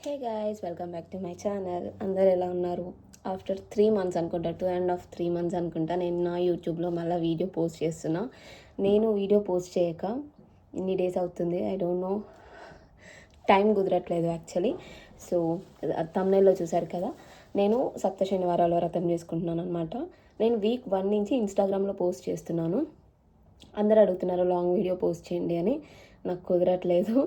Hey guys, welcome back to my channel. అందరు ఎలా ఉన్నారు? ఆఫ్టర్ 3 months అనుకుంటా, 2.5 3 months అనుకుంటా నేను నా యూట్యూబ్లో మళ్ళీ వీడియో పోస్ట్ చేస్తున్నా. నేను వీడియో పోస్ట్ చేయక ఇన్ని డేస్ అవుతుంది. ఐ డోంట్ నో, టైం కుదరట్లేదు యాక్చువల్లీ. సో తమ్నైల్లో చూశారు కదా, నేను సప్త శనివారాల వ్రతం చేసుకుంటున్నాను అనమాట. నేను వీక్ 1 నుంచి ఇన్స్టాగ్రామ్లో పోస్ట్ చేస్తున్నాను. అందరు అడుగుతున్నారు లాంగ్ వీడియో పోస్ట్ చేయండి అని. నాకు కుదరట్లేదు.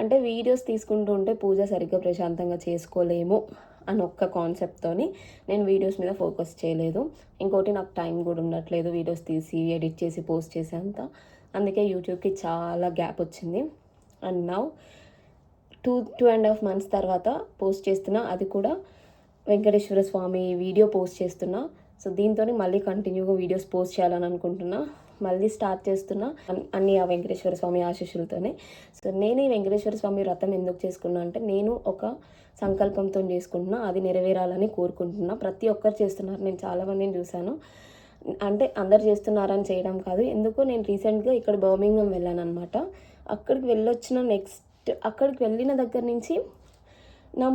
అంటే వీడియోస్ తీసుకుంటూ ఉంటే పూజ సరిగ్గా ప్రశాంతంగా చేసుకోలేము అని ఒక్క కాన్సెప్ట్తోని నేను వీడియోస్ మీద ఫోకస్ చేయలేదు. ఇంకోటి, నాకు టైం కూడా ఉండట్లేదు వీడియోస్ తీసి ఎడిట్ చేసి పోస్ట్ చేసేంత. అందుకే యూట్యూబ్కి చాలా గ్యాప్ వచ్చింది. అండ్ నౌ 2.5 months తర్వాత పోస్ట్ చేస్తున్నా. అది కూడా వెంకటేశ్వర స్వామి వీడియో పోస్ట్ చేస్తున్నా. సో దీంతో మళ్ళీ కంటిన్యూగా వీడియోస్ పోస్ట్ చేయాలని అనుకుంటున్నా. మళ్ళీ స్టార్ట్ చేస్తున్నా అన్ని ఆ వెంకటేశ్వర స్వామి ఆశీస్సులతోనే. సో నేను ఈ వెంకటేశ్వర స్వామి వ్రతం ఎందుకు చేసుకున్నా అంటే, నేను ఒక సంకల్పంతో చేసుకుంటున్నా, అది నెరవేరాలని కోరుకుంటున్నా. ప్రతి ఒక్కరు చేస్తున్నారు, నేను చాలామందిని చూశాను. అంటే అందరు చేస్తున్నారని చేయడం కాదు, ఎందుకో నేను రీసెంట్గా ఇక్కడ బర్మింగం వెళ్ళాను అనమాట. అక్కడికి అక్కడికి వెళ్ళిన దగ్గర నుంచి నా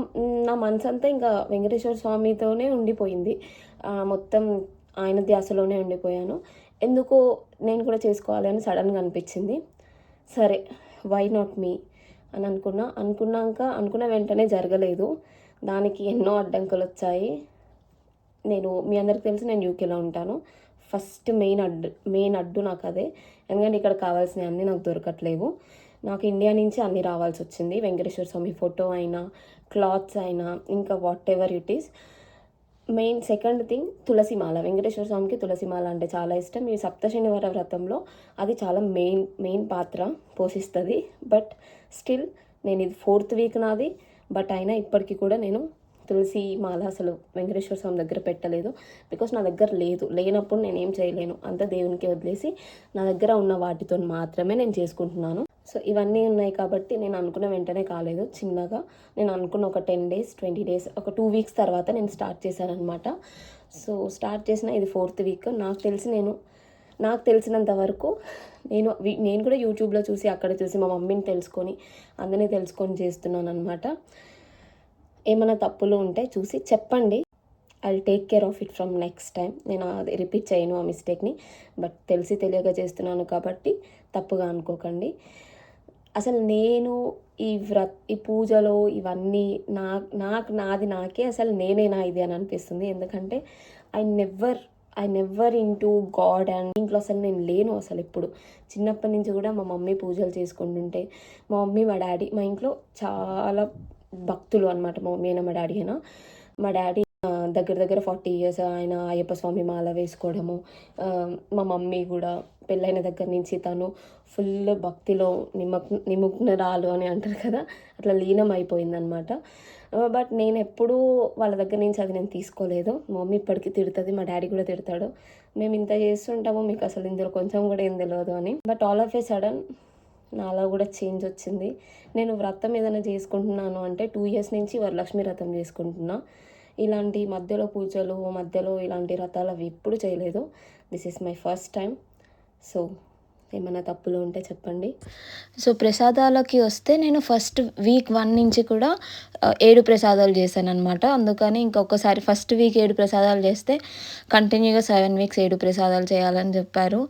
నా మనసు అంతా ఇంకా వెంకటేశ్వర స్వామితోనే ఉండిపోయింది. మొత్తం ఆయన ధ్యాసలోనే ఉండిపోయాను. ఎందుకో నేను కూడా చేసుకోవాలి అని సడన్గా అనిపించింది. సరే, వై నాట్ మీ అని అనుకున్న వెంటనే జరగలేదు. దానికి ఎన్నో అడ్డంకులు వచ్చాయి. మీ అందరికి తెలిసి నేను యూకేలో ఉంటాను. ఫస్ట్ మెయిన్ అడ్డు నాకు అదే. ఎందుకంటే ఇక్కడ కావాల్సినవి అన్నీ నాకు దొరకట్లేవు. నాకు ఇండియా నుంచి అన్నీ రావాల్సి వచ్చింది. వెంకటేశ్వర స్వామి ఫోటో అయినా, క్లాత్స్ అయినా, ఇంకా whatever it is. Main second thing, తులసిమాల. వెంకటేశ్వర స్వామికి తులసిమాల అంటే చాలా ఇష్టం. ఈ సప్త శనివార వ్రతంలో అది చాలా మెయిన్ పాత్ర పోషిస్తుంది. బట్ స్టిల్ నేను ఇది 4th week నాది. బట్ అయినా ఇప్పటికీ కూడా నేను తులసి మాల అసలు వెంకటేశ్వర స్వామి దగ్గర పెట్టలేదు. బికాస్ నా దగ్గర లేనప్పుడు నేను ఏం చేయలేను. అంతా దేవునికి వదిలేసి నా దగ్గర ఉన్న వాటితో మాత్రమే నేను చేసుకుంటున్నాను. సో ఇవన్నీ ఉన్నాయి కాబట్టి నేను అనుకున్న వెంటనే కాలేదు. చిన్నగా నేను అనుకున్న ఒక 10 days 20 days ఒక 2 weeks తర్వాత నేను స్టార్ట్ చేశాను అనమాట. సో స్టార్ట్ చేసిన ఇది 4th week. నాకు తెలిసినంత వరకు నేను కూడా యూట్యూబ్లో చూసి, అక్కడ చూసి, మా మమ్మీని తెలుసుకొని, అందరినీ తెలుసుకొని చేస్తున్నాను అనమాట. ఏమైనా తప్పులు ఉంటే చూసి చెప్పండి. I will take care of it from next time. నేను అది రిపీట్ చేయను ఆ మిస్టేక్ని. బట్ తెలియక చేస్తున్నాను కాబట్టి తప్పుగా అనుకోకండి. అసలు నేను ఈ పూజలో ఇవన్నీ నాకే అసలు నేనేనా ఇది అని అనిపిస్తుంది. ఎందుకంటే I never into God and ఇంట్లో అసలు నేను లేను. అసలు ఎప్పుడు చిన్నప్పటి నుంచి కూడా మా మమ్మీ పూజలు చేసుకుంటుంటే, మా మమ్మీ మా డాడీ, మా ఇంట్లో చాలా భక్తులు అనమాట. మా మమ్మీ అయినా మా డాడీ అయినా. మా డాడీ దగ్గర 40 years ఆయన అయ్యప్ప స్వామి మాల వేసుకోవడము. మా మమ్మీ కూడా పెళ్ళైన దగ్గర నుంచి తను ఫుల్ భక్తిలో నిమగ్నరాలు అని అంటారు కదా, అట్లా లీనం అయిపోయిందనమాట. బట్ నేను ఎప్పుడూ వాళ్ళ దగ్గర నుంచి అది నేను తీసుకోలేదు. మా మమ్మీ ఇప్పటికీ తిడుతుంది, మా డాడీ కూడా తిడతాడు, మేము ఇంత చేస్తుంటాము మీకు అసలు ఇందులో కొంచెం కూడా ఏం తెలియదు అని. But all of A sudden నాలో కూడా చేంజ్ వచ్చింది. నేను వ్రతం ఏదైనా చేసుకుంటున్నాను అంటే 2 years నుంచి వరలక్ష్మి వ్రతం చేసుకుంటున్నా. ఇలాంటి మధ్యలో ఇలాంటి వ్రతాలు అవి ఎప్పుడు చేయలేదు. This is my first time. So ఏమైనా తప్పులు ఉంటే చెప్పండి. సో ప్రసాదాలకి వస్తే, నేను ఫస్ట్ వీక్ 1 నుంచి కూడా 7 ప్రసాదాలు చేశాను అనమాట. అందుకని ఇంకొకసారి ఫస్ట్ వీక్ 7 ప్రసాదాలు చేస్తే కంటిన్యూగా 7 weeks 7 ప్రసాదాలు చేయాలని చెప్పారు.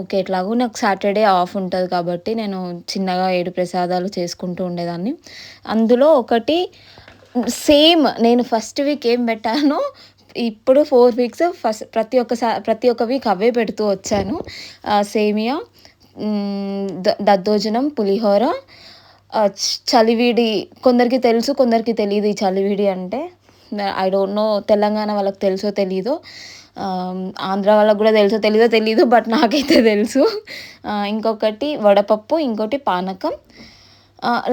ఓకే, ఎట్లాగో నాకు సాటర్డే ఆఫ్ ఉంటుంది కాబట్టి నేను చిన్నగా 7 ప్రసాదాలు చేసుకుంటూ ఉండేదాన్ని. అందులో ఒకటి సేమ్ నేను ఫస్ట్ వీక్ ఏం పెట్టానో ఇప్పుడు 4 weeks ప్రతి ఒక్క వీక్ అవే పెడుతూ వచ్చాను. సేమియా, దద్దోజనం, పులిహోర, చలివిడి. కొందరికి తెలుసు, కొందరికి తెలియదు ఈ చలివిడి అంటే. ఐ డోంట్ నో, తెలంగాణ వాళ్ళకి తెలుసో తెలీదో, ఆంధ్ర వాళ్ళకి కూడా తెలుసో తెలీదో, బట్ నాకైతే తెలుసు. ఇంకొకటి వడపప్పు, ఇంకోటి పానకం,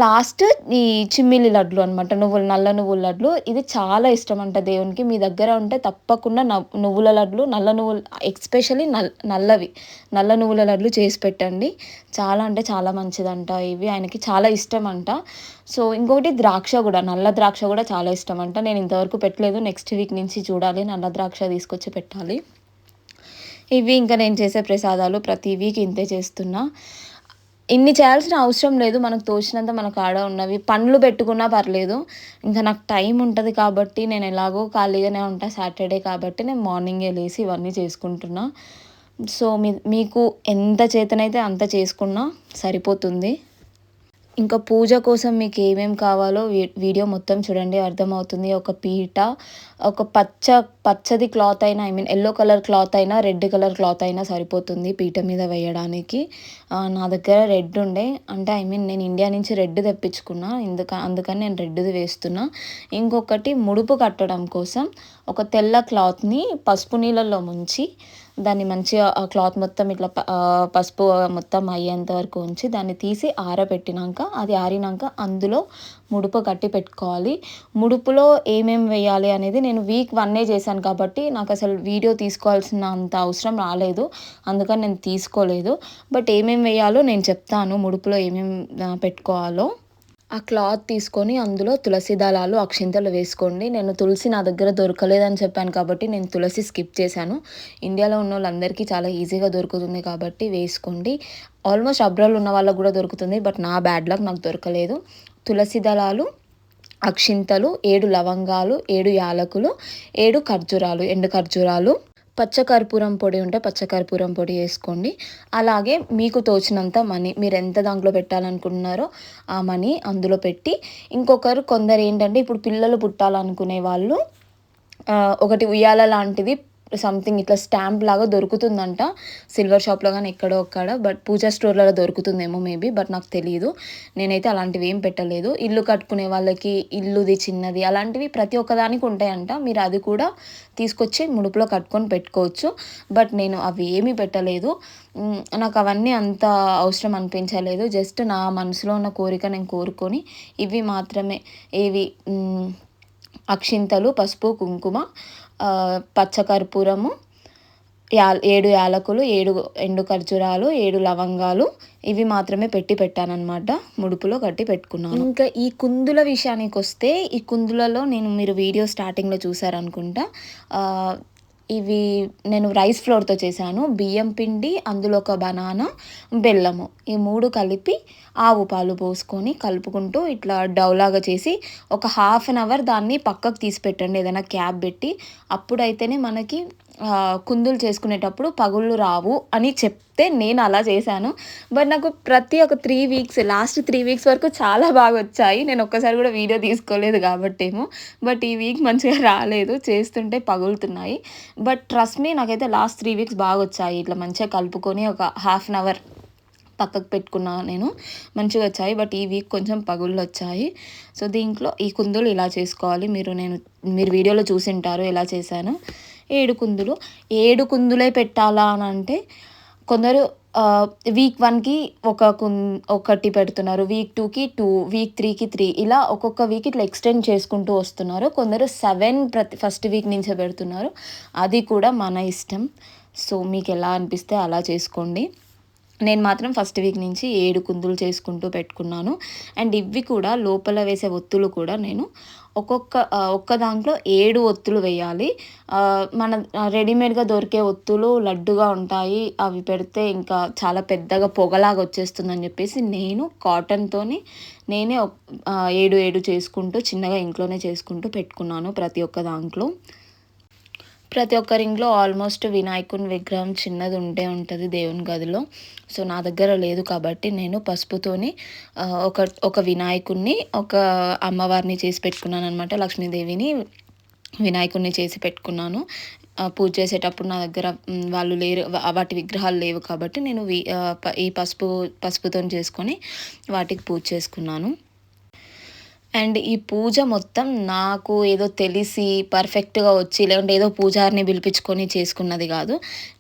లాస్ట్ ఈ చిమ్మిలి లడ్లు అనమాట, నల్ల నువ్వుల లడ్లు. ఇది చాలా ఇష్టం అంట దేవునికి. మీ దగ్గర ఉంటే తప్పకుండా నువ్వుల లడ్లు, నల్ల నువ్వులు, ఎస్పెషల్లీ నల్ల నువ్వుల లడ్లు చేసి పెట్టండి. చాలా అంటే చాలా మంచిదంట ఇవి, ఆయనకి చాలా ఇష్టం అంట. సో ఇంకొకటి నల్ల ద్రాక్ష కూడా చాలా ఇష్టం అంట. నేను ఇంతవరకు పెట్టలేదు, నెక్స్ట్ వీక్ నుంచి చూడాలి, నల్ల ద్రాక్ష తీసుకొచ్చి పెట్టాలి. ఇవి ఇంకా నేను చేసే ప్రసాదాలు. ప్రతి వీక్ ఇంతే చేస్తున్నా. ఇన్ని చేయాల్సిన అవసరం లేదు, మనకు తోచినంత మనకు ఆడ ఉన్నవి పండ్లు పెట్టుకున్నా పర్లేదు. ఇంకా నాకు టైం ఉంటుంది కాబట్టి నేను ఎలాగో ఖాళీగానే ఉంటా, సాటర్డే కాబట్టి నేను మార్నింగే లేసి ఇవన్నీ చేసుకుంటున్నా. సో మీకు ఎంత చేతనైతే అంత చేసుకున్నా సరిపోతుంది. ఇంకా పూజ కోసం మీకు ఏమేమి కావాలో వీడియో మొత్తం చూడండి, అర్థమవుతుంది. ఒక పీట, ఒక పచ్చది క్లాత్ అయినా, I mean yellow colour cloth అయినా రెడ్ కలర్ క్లాత్ అయినా సరిపోతుంది పీట మీద వేయడానికి. నా దగ్గర రెడ్ ఉండే, అంటే ఐ మీన్ నేను ఇండియా నుంచి రెడ్ తెప్పించుకున్నా, అందుకని నేను రెడ్ది వేస్తున్నా. ఇంకొకటి ముడుపు కట్టడం కోసం ఒక తెల్ల క్లాత్ని పసుపు నీళ్ళల్లో ముంచి దాన్ని మంచిగా ఆ క్లాత్ మొత్తం ఇట్లా పసుపు మొత్తం అయ్యేంత వరకు ఉంచి దాన్ని తీసి ఆరబెట్టినాక, అది ఆరినాక అందులో ముడుపు కట్టి పెట్టుకోవాలి. ముడుపులో ఏమేమి వేయాలి అనేది నేను వీక్ 1 చేశాను కాబట్టి నాకు అసలు వీడియో తీసుకోవాల్సిన అంత అవసరం రాలేదు, అందుకని నేను తీసుకోలేదు. బట్ ఏమేమి వేయాలో నేను చెప్తాను, ముడుపులో ఏమేమి పెట్టుకోవాలో. ఆ క్లాత్ తీసుకొని అందులో తులసి దళాలు, అక్షింతలు వేసుకోండి. నేను తులసి నా దగ్గర దొరకలేదని చెప్పాను కాబట్టి నేను తులసి స్కిప్ చేశాను. ఇండియాలో ఉన్న వాళ్ళందరికీ చాలా ఈజీగా దొరుకుతుంది కాబట్టి వేసుకోండి. ఆల్మోస్ట్ అబ్రాడ్లో ఉన్న వాళ్ళకు కూడా దొరుకుతుంది, బట్ నా బ్యాడ్ లక్, నాకు దొరకలేదు. తులసి దళాలు, అక్షింతలు, 7 లవంగాలు, 7 యాలకులు, 7 ఖర్జూరాలు, ఎండు ఖర్జూరాలు, పచ్చకర్పూరం పొడి ఉంటే పచ్చకర్పూరం పొడి వేసుకోండి. అలాగే మీకు తోచినంత మనీ, మీరు ఎంత దాంట్లో పెట్టాలనుకుంటున్నారో ఆ మనీ అందులో పెట్టి, కొందరు ఏంటంటే ఇప్పుడు పిల్లలు పుట్టాలనుకునే వాళ్ళు ఒకటి ఉయ్యాల లాంటిది సంథింగ్ ఇట్లా స్టాంప్ లాగా దొరుకుతుందంట సిల్వర్ షాప్లో కానీ ఎక్కడో ఒక్కడ, బట్ పూజా స్టోర్లలో దొరుకుతుందేమో మేబీ, బట్ నాకు తెలియదు. నేనైతే అలాంటివి ఏం పెట్టలేదు. ఇల్లు కట్టుకునే వాళ్ళకి ఇల్లుది చిన్నది అలాంటివి ప్రతి ఒక్కదానికి ఉంటాయంట, మీరు అది కూడా తీసుకొచ్చి ముడుపులో కట్టుకొని పెట్టుకోవచ్చు. బట్ నేను అవి ఏమీ పెట్టలేదు, నాకు అవన్నీ అంత అవసరం అనిపించలేదు. జస్ట్ నా మనసులో ఉన్న కోరిక నేను కోరుకొని ఇవి మాత్రమే, ఏవి అక్షింతలు, పసుపు, కుంకుమ, పచ్చకర్పూరము, 7 యాలకులు, 7 ఎండు ఖర్జూరాలు, 7 లవంగాలు, ఇవి మాత్రమే పెట్టానన్నమాట, ముడుపులో కట్టి పెట్టుకున్నాను. ఇంకా ఈ కుందుల విషయానికి వస్తే, ఈ కుందులలో మీరు వీడియో స్టార్టింగ్లో చూసారనుకుంటా, ఇవి నేను రైస్ ఫ్లోర్తో చేశాను. బియ్యం పిండి, అందులో ఒక బనానా, బెల్లము, ఈ 3 కలిపి ఆవు పాలు పోసుకొని కలుపుకుంటూ ఇట్లా డౌలాగా చేసి ఒక 1/2 అవర్ దాన్ని పక్కకు తీసి పెట్టండి, ఏదైనా క్యాప్ పెట్టి. అప్పుడైతేనే మనకి కుందులు చేసుకునేటప్పుడు పగుళ్ళు రావు అని చెప్తే నేను అలా చేశాను. బట్ నాకు ఒక 3 వీక్స్, లాస్ట్ 3 వీక్స్ వరకు చాలా బాగా వచ్చాయి. నేను ఒక్కసారి కూడా వీడియో తీసుకోలేదు కాబట్టేమో, బట్ ఈ వీక్ మంచిగా రాలేదు, చేస్తుంటే పగులుతున్నాయి. బట్ ట్రస్ట్ మీ, నాకైతే లాస్ట్ 3 వీక్స్ బాగా వచ్చాయి. ఇట్లా మంచిగా కలుపుకొని ఒక 1/2 అవర్ పక్కకు పెట్టుకున్నాను నేను, మంచిగా వచ్చాయి. బట్ ఈ వీక్ కొంచెం పగుళ్ళు వచ్చాయి. సో దీంట్లో ఈ కుందులు ఇలా చేసుకోవాలి. మీరు వీడియోలో చూసింటారు ఎలా చేశాను. 7 కుందులే పెట్టాలా అని అంటే, కొందరు వీక్ 1కి ఒకటి పెడుతున్నారు, వీక్ 2కి 2, వీక్ 3కి 3, ఇలా ఒక్కొక్క వీక్ ఇట్లా ఎక్స్టెండ్ చేసుకుంటూ వస్తున్నారు. కొందరు 7 ఫస్ట్ వీక్ నుంచే పెడుతున్నారు, అది కూడా మన ఇష్టం. సో మీకు ఎలా అనిపిస్తే అలా చేసుకోండి. నేను మాత్రం ఫస్ట్ వీక్ నుంచి 7 కుందులు చేసుకుంటూ పెట్టుకున్నాను. అండ్ ఇవి కూడా లోపల వేసే ఒత్తులు కూడా నేను ఒక్క దాంట్లో 7 ఒత్తులు వేయాలి. మన రెడీమేడ్గా దొరికే ఒత్తులు లడ్డుగా ఉంటాయి, అవి పెడితే ఇంకా చాలా పెద్దగా పొగలాగా వచ్చేస్తుందని చెప్పేసి నేను కాటన్తోని నేనే 7 చేసుకుంటూ చిన్నగా ఇంట్లోనే చేసుకుంటూ పెట్టుకున్నాను. ప్రతి ఒక్కరి ఇంట్లో ఆల్మోస్ట్ వినాయకుని విగ్రహం చిన్నది ఉంటుంది దేవుని గదిలో. సో నా దగ్గర లేదు కాబట్టి నేను పసుపుతోని ఒక వినాయకుడిని, ఒక అమ్మవారిని చేసి పెట్టుకున్నాను అనమాట. లక్ష్మీదేవిని, వినాయకుడిని చేసి పెట్టుకున్నాను. పూజ చేసేటప్పుడు నా దగ్గర వాళ్ళు లేరు, వాటి విగ్రహాలు లేవు కాబట్టి నేను ఈ పసుపుతో చేసుకొని వాటికి పూజ చేసుకున్నాను. అండ్ ఈ పూజ మొత్తం నాకు ఏదో తెలిసి పర్ఫెక్ట్గా వచ్చి, లేదంటే ఏదో పూజారిని పిలిపించుకొని చేసుకున్నది కాదు.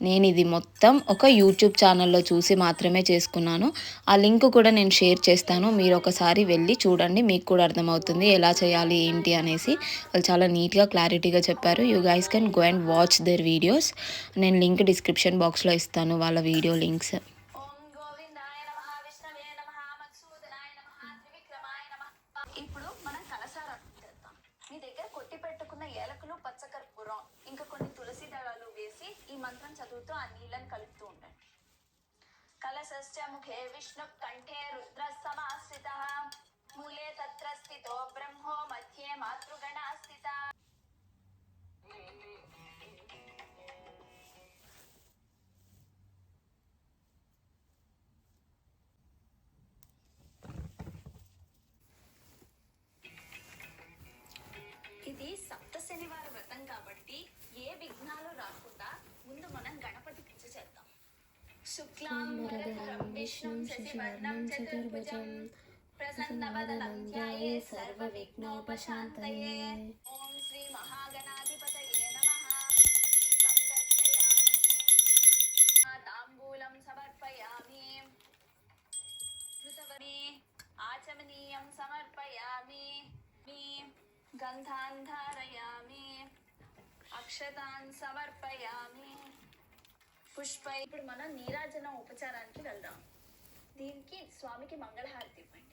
నేను ఇది మొత్తం ఒక యూట్యూబ్ ఛానల్లో చూసి మాత్రమే చేసుకున్నాను. ఆ లింక్ కూడా నేను షేర్ చేస్తాను, మీరు ఒకసారి వెళ్ళి చూడండి, మీకు కూడా అర్థమవుతుంది ఎలా చేయాలి ఏంటి అనేసి. వాళ్ళు చాలా నీట్గా క్లారిటీగా చెప్పారు. You guys can go and watch their videos. నేను లింక్ డిస్క్రిప్షన్ బాక్స్లో ఇస్తాను వాళ్ళ వీడియో లింక్స్. ఇప్పుడు మనం కలశారాధన చేద్దాం. మీ దగ్గర కొట్టి పెట్టుకున్న ఏలకులు, పచ్చకర్పూరం, ఇంకా కొన్ని తులసి దళాలు వేసి ఈ మంత్రం చదువుతూ ఆ నీళ్ళని కలుపుతూ ఉండండి. कलशश्च मुखे विष्णुः कण्ठे रुद्रः समाश्रितः मूले तत्र स्थितो ब्रह्मो मध्ये मातृगणा स्थिता। ఇది సప్త శనివార వ్రతం కాబట్టి ఏ విఘ్నాలు రాకుండా ముందు మనం గణపతి పూజ చేద్దాం. శుక్లాం వరదరం విష్ణుం శశివర్ణం చతుర్భుజం ప్రసన్నవదనం ధ్యాయే సర్వ విఘ్నోపశాంతయే. ఓం శ్రీ మహాగణాధిపతయే నమః. దీపం దర్శయామి, తాంబూలం సమర్పయామి, ధృతవని ఆచమనీయం సమర్పయామి, గంధాన్ ధారయామి, అక్షతాన్ సమర్పయామి, పుష్ప. ఇప్పుడు మనం నీరాజన ఉపచారానికి వెళ్దాం. దీనికి స్వామికి మంగళహారతి ఇవ్వండి.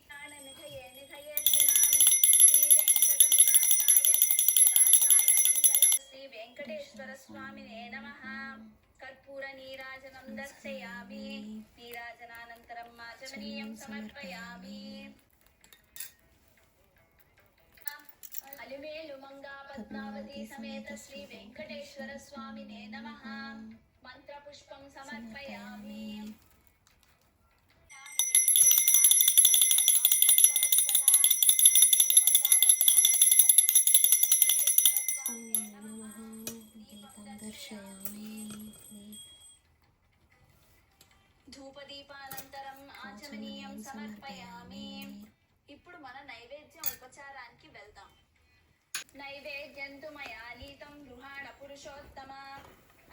శ్రీ వెంకటేశ్వర స్వామినే నమః. కర్పూర నీరాజనం దర్శయామి, నీరాజనానంతరం ఆచమనీయం సమర్పయామి. అలిమేలు మంగా పద్మావతి సమేత శ్రీ వెంకటేశ్వర స్వామినే నమః. మంత్ర పుష్పం సమర్పయామి. ధూపదీపానంతరం ఆచమనీయం సమర్పయామి. ఇప్పుడు మన నైవేద్యం ఉపచారానికి వెళ్దాం. నైవేద్యంతు మయా నీతం గృహాణ పురుషోత్తమ.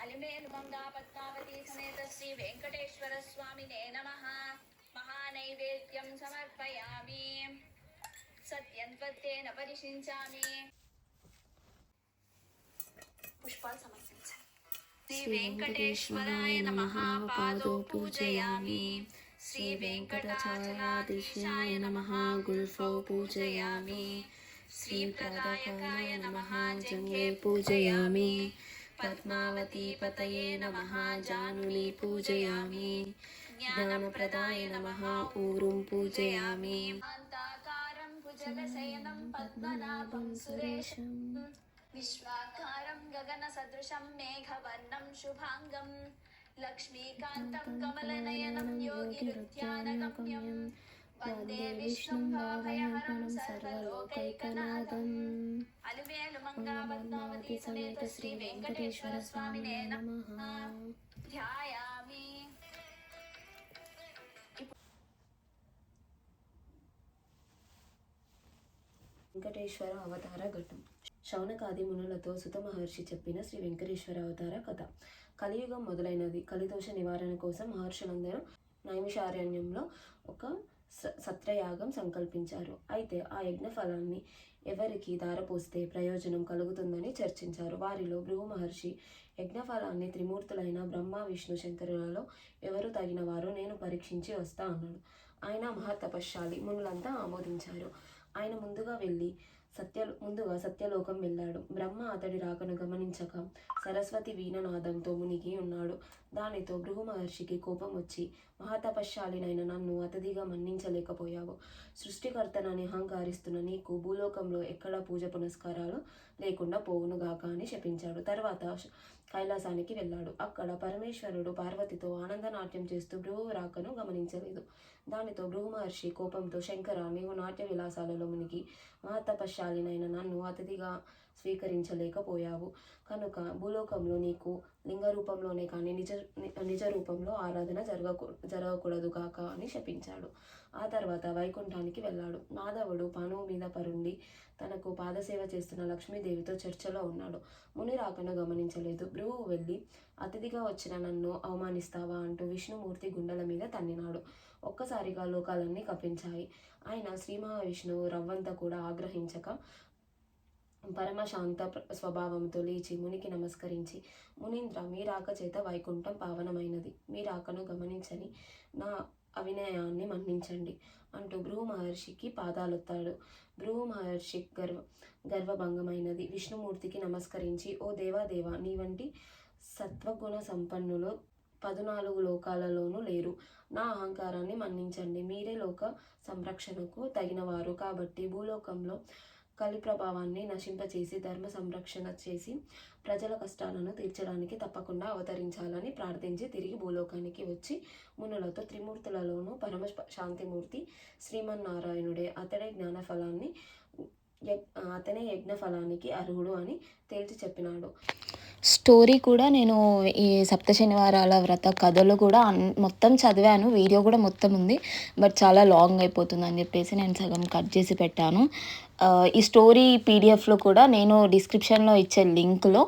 అలిమేలు మంగా పద్మావతి సమేత శ్రీ వెంకటేశ్వర స్వామినే నమః. మహానైవేద్యం సమర్పయామి. సత్యంత్వత్తేన పరిశించామి. పుష్పాలు సమర్పించాలి. శ్రీ వెంకటేశ్వరాయ నమః. పాదో పూజయామి. శ్రీ వెంకటాచలాధీశాయ నమః. గుల్ఫౌ పూజయామి. శ్రీ ప్రదాయకాయ నమః. జంఘే పూజయామి. పద్మావతి పతయే నమః. జానుని పూజయామి. జ్ఞానప్రదాయ నమః. ఊరుం పూజయామి. అంతాకారం భుజగశయనం పద్మనాభం సురేశం. విశ్వాకారం గగన సదృశం మేఘవర్ణం శుభాంగం. లక్ష్మీకాంతం కమలనయనం యోగిరుధ్యానగమ్యం. వందే విష్ణుం భావయహరం సర్వలోకైకనాథం. అలివేలు మంగా పద్మావతి సమేత శ్రీ వెంకటేశ్వర స్వామినే నమః. ధ్యాయామి. వెంకటేశ్వర అవతార ఘట్టం. శౌనకాది మునులతో సుత మహర్షి చెప్పిన శ్రీ వెంకటేశ్వర అవతార కథ. కలియుగం మొదలైనది. కలిదోష నివారణ కోసం మహర్షులందరూ నైమిషారణ్యంలో ఒక సత్రయాగం సంకల్పించారు. అయితే ఆ యజ్ఞ ఫలాన్ని ఎవరికి దారపోస్తే ప్రయోజనం కలుగుతుందని చర్చించారు. వారిలో భృగు మహర్షి యజ్ఞఫలాన్ని త్రిమూర్తులైన బ్రహ్మ విష్ణు శంకరులలో ఎవరు తగిన వారు నేను పరీక్షించి వస్తా అన్నాడు. ఆయన మహాతపశ్శాలి. మునులంతా ఆమోదించారు. ఆయన ముందుగా సత్యలోకం వెళ్ళాడు. బ్రహ్మ అతడి రాకను గమనించక సరస్వతి వీణనాదంతో మునిగి ఉన్నాడు. దానితో భృగు మహర్షికి కోపం వచ్చి, మహాతపశ్శాలినైన నన్ను అతిథిగా మన్నించలేకపోయావు. సృష్టికర్తనని అహంకారిస్తున్న నీకు భూలోకంలో ఎక్కడా పూజ పునస్కారాలు లేకుండా పోవునుగాక అని శపించాడు. తర్వాత కైలాసానికి వెళ్ళాడు. అక్కడ పరమేశ్వరుడు పార్వతితో ఆనందనాట్యం చేస్తూ భృగు రాకను గమనించలేదు. దానితో భృగు మహర్షి కోపంతో, శంకర, నీవు నాట్య విలాసాలలో మునిగి మహాతపశ్శాలినైన నన్ను అతిథిగా స్వీకరించలేకపోయావు కనుక భూలోకంలో నీకు లింగ రూపంలోనే కానీ నిజ రూపంలో ఆరాధన జరగకూడదు కాక అని శపించాడు. ఆ తర్వాత వైకుంఠానికి వెళ్ళాడు. మాధవుడు పానువు మీద పరుండి తనకు పాదసేవ చేస్తున్న లక్ష్మీదేవితో చర్చలో ఉన్నాడు. ముని రాకను గమనించలేదు. భృగువు వెళ్ళి, అతిథిగా వచ్చిన నన్ను అవమానిస్తావా అంటూ విష్ణుమూర్తి గుండెల మీద తన్నినాడు. ఒక్కసారిగా లోకాలన్నీ కపించాయి. ఆయన శ్రీ మహావిష్ణువు రవ్వంత కూడా ఆగ్రహించక పరమశాంత స్వభావంతో లేచి మునికి నమస్కరించి, మునీంద్ర, మీ రాక చేత వైకుంఠం పావనమైనది. మీ రాకను గమనించని నా అవినయాన్ని మన్నించండి అంటూ భృగు మహర్షికి పాదాలొత్తాడు. భృగు మహర్షి గర్వభంగమైనది. విష్ణుమూర్తికి నమస్కరించి, ఓ దేవాదేవ, నీ వంటి సత్వగుణ సంపన్నులు 14 లోకాలలోనూ లేరు. నా అహంకారాన్ని మన్నించండి. మీరే లోక సంరక్షణకు తగినవారు కాబట్టి భూలోకంలో కలి ప్రభావాన్ని నశింపచేసి ధర్మ సంరక్షణ చేసి ప్రజల కష్టాలను తీర్చడానికి తప్పకుండా అవతరించాలని ప్రార్థించి తిరిగి భూలోకానికి వచ్చి మునులతో త్రిమూర్తులలోనూ పరమ శాంతిమూర్తి శ్రీమన్నారాయణుడే, అతనే యజ్ఞ ఫలానికి అర్హుడు అని తేల్చి చెప్పినాడు. స్టోరీ కూడా నేను ఈ సప్త శనివారాల వ్రత కథలు కూడా మొత్తం చదివాను. వీడియో కూడా మొత్తం ఉంది. బట్ చాలా లాంగ్ అయిపోతుంది అని చెప్పేసి నేను సగం కట్ చేసి పెట్టాను. ఈ స్టోరీ పీడిఎఫ్లో కూడా నేను డిస్క్రిప్షన్లో ఇచ్చే లింక్లో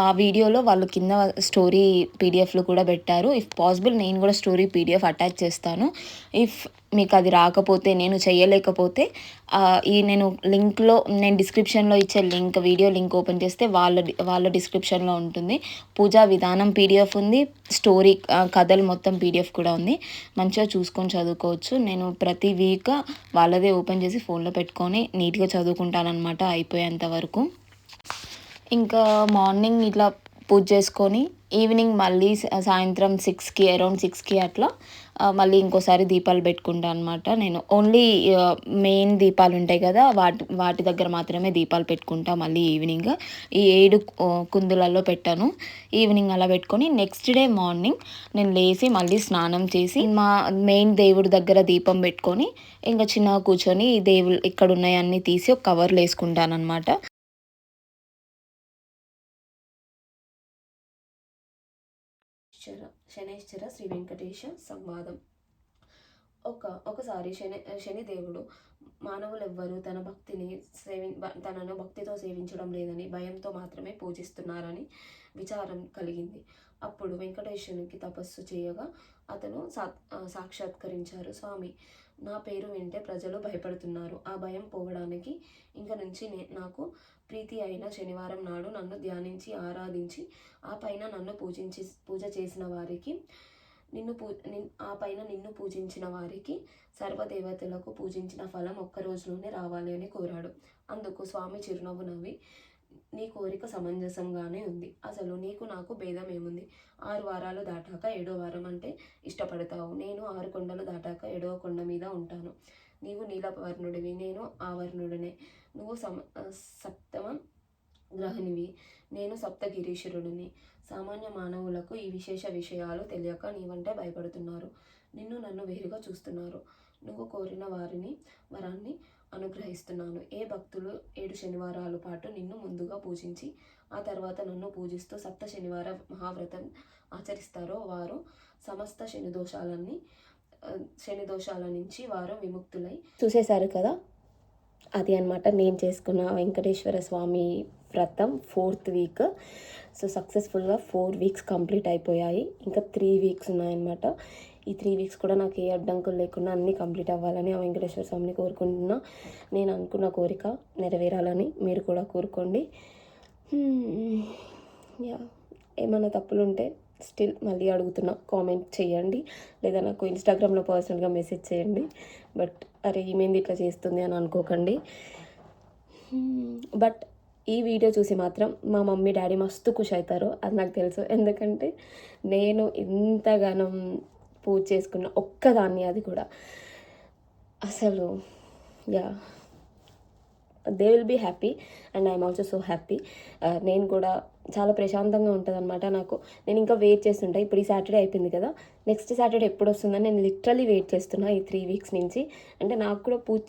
ఆ వీడియోలో వాళ్ళు కింద స్టోరీ పీడిఎఫ్లో కూడా పెట్టారు. ఇఫ్ పాసిబుల్ నేను కూడా స్టోరీ పీడిఎఫ్ అటాచ్ చేస్తాను. ఇఫ్ మీకు అది రాకపోతే, నేను చేయలేకపోతే నేను డిస్క్రిప్షన్లో ఇచ్చే వీడియో లింక్ ఓపెన్ చేస్తే వాళ్ళ డిస్క్రిప్షన్లో ఉంటుంది. పూజా విధానం పీడిఎఫ్ ఉంది, స్టోరీ కథలు మొత్తం పీడిఎఫ్ కూడా ఉంది. మంచిగా చూసుకొని చదువుకోవచ్చు. నేను ప్రతి వీక్ వాళ్ళదే ఓపెన్ చేసి ఫోన్లో పెట్టుకొని నీట్గా చదువుకుంటానన్నమాట అయిపోయేంత వరకు. ఇంకా మార్నింగ్ ఇట్లా పూజ చేసుకొని ఈవినింగ్ మళ్ళీ సాయంత్రం అరౌండ్ 6కి అట్లా మళ్ళీ ఇంకోసారి దీపాలు పెట్టుకుంటాను అనమాట. నేను ఓన్లీ మెయిన్ దీపాలు ఉంటాయి కదా, వాటి దగ్గర మాత్రమే దీపాలు పెట్టుకుంటా. మళ్ళీ ఈవినింగ్ ఈ 7 కుందులలో పెట్టాను. ఈవినింగ్ అలా పెట్టుకొని నెక్స్ట్ డే మార్నింగ్ నేను లేచి మళ్ళీ స్నానం చేసి మా మెయిన్ దేవుడి దగ్గర దీపం పెట్టుకొని ఇంకా చిన్నగా కూర్చొని దేవుళ్ళు ఇక్కడ ఉన్నాయన్నీ తీసి ఒక కవర్లో వేసుకుంటాను అనమాట. శనైశ్చర శ్రీ వెంకటేశ సంవాదం. ఒకసారి శనిదేవుడు మానవులెవ్వరూ తనను భక్తితో సేవించడం లేదని, భయంతో మాత్రమే పూజిస్తున్నారని విచారం కలిగింది. అప్పుడు వెంకటేశ్వరునికి తపస్సు చేయగా అతను సాక్షాత్కరించారు. స్వామి, నా పేరు వింటే ప్రజలు భయపడుతున్నారు. ఆ భయం పోవడానికి ఇంక నుంచి నాకు ప్రీతి అయిన శనివారం నాడు నన్ను ధ్యానించి ఆరాధించి ఆ పైన పూజ చేసిన వారికి నిన్ను పూజించిన వారికి సర్వదేవతలకు పూజించిన ఫలం ఒక్క రోజులోనే రావాలి అని కోరాడు. అందుకు స్వామి చిరునవ్వు నవ్వి, నీ కోరిక సమంజసంగానే ఉంది. అసలు నీకు నాకు భేదం ఏముంది? 6 వారాలు దాటాక 7వ వారం అంటే ఇష్టపడతావు. నేను 6 కొండలు దాటాక 7వ కొండ మీద ఉంటాను. నీవు నీలవర్ణుడివి, నేను ఆవర్ణుడనే. నువ్వు సప్తమ గ్రహిణివి, నేను సప్తగిరీశ్వరుడిని. సామాన్య మానవులకు ఈ విషయాలు తెలియక నీవంటే భయపడుతున్నారు. నన్ను వేరుగా చూస్తున్నారు. నువ్వు కోరిన వరాన్ని అనుగ్రహిస్తున్నాను. ఏ భక్తులు 7 శనివారాల పాటు నిన్ను ముందుగా పూజించి ఆ తర్వాత నన్ను పూజిస్తూ సప్త శనివార మహావ్రతం ఆచరిస్తారో వారు సమస్త శని దోషాల నుంచి వారు విముక్తులై. చూసేశారు కదా, అది అన్నమాట నేను చేసుకున్న వెంకటేశ్వర స్వామి వ్రతం 4th వీక్. సో సక్సెస్ఫుల్గా 4 వీక్స్ కంప్లీట్ అయిపోయాయి. ఇంకా 3 వీక్స్ ఉన్నాయన్నమాట. ఈ 3 వీక్స్ కూడా నాకు ఏ అడ్డంకులు లేకుండా అన్నీ కంప్లీట్ అవ్వాలని ఆ వెంకటేశ్వర స్వామిని కోరుకుంటున్నా. నేను అనుకున్న కోరిక నెరవేరాలని మీరు కూడా కోరుకోండి. ఏమైనా తప్పులు ఉంటే స్టిల్ మళ్ళీ అడుగుతున్నా, కామెంట్ చేయండి, లేదా నాకు ఇన్స్టాగ్రామ్లో పర్సనల్గా మెసేజ్ చేయండి. బట్ అరే ఈమెంది ఇట్లా చేస్తుంది అని అనుకోకండి. బట్ ఈ వీడియో చూసి మాత్రం మా మమ్మీ డాడీ మస్తు ఖుషి అవుతారు, అది నాకు తెలుసు. ఎందుకంటే నేను ఇంతగానో పూజ చేసుకున్న ఒక్కదాన్ని, అది కూడా అసలు they will be happy and I'm also so happy. నేను కూడా చాలా ప్రశాంతంగా ఉంటుంది అనమాట నాకు. నేను ఇంకా వెయిట్ చేస్తుంటా. ఇప్పుడు ఈ సాటర్డే అయిపోయింది కదా, నెక్స్ట్ సాటర్డే ఎప్పుడు వస్తుందని నేను లిటరలీ వెయిట్ చేస్తున్నా ఈ 3 వీక్స్ నుంచి. అంటే నాకు కూడా పూజ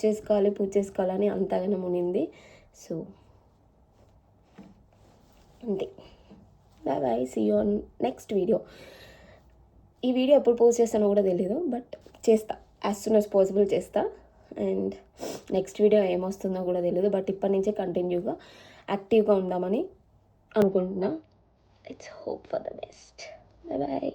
చేసుకోవాలని అంతగానో మునింది. సో అంతే. Bye, see you on next video. ఈ వీడియో ఎప్పుడు పోస్ట్ చేస్తానో కూడా తెలీదు, బట్ చేస్తా, యాజ్ సూన్ యాజ్ పాసిబుల్ చేస్తా. అండ్ నెక్స్ట్ వీడియో ఏమొస్తుందో కూడా తెలియదు, బట్ ఇప్పటి నుంచే కంటిన్యూగా యాక్టివ్గా ఉందామని అనుకుంటున్నా. Let's hope for the best. Bye.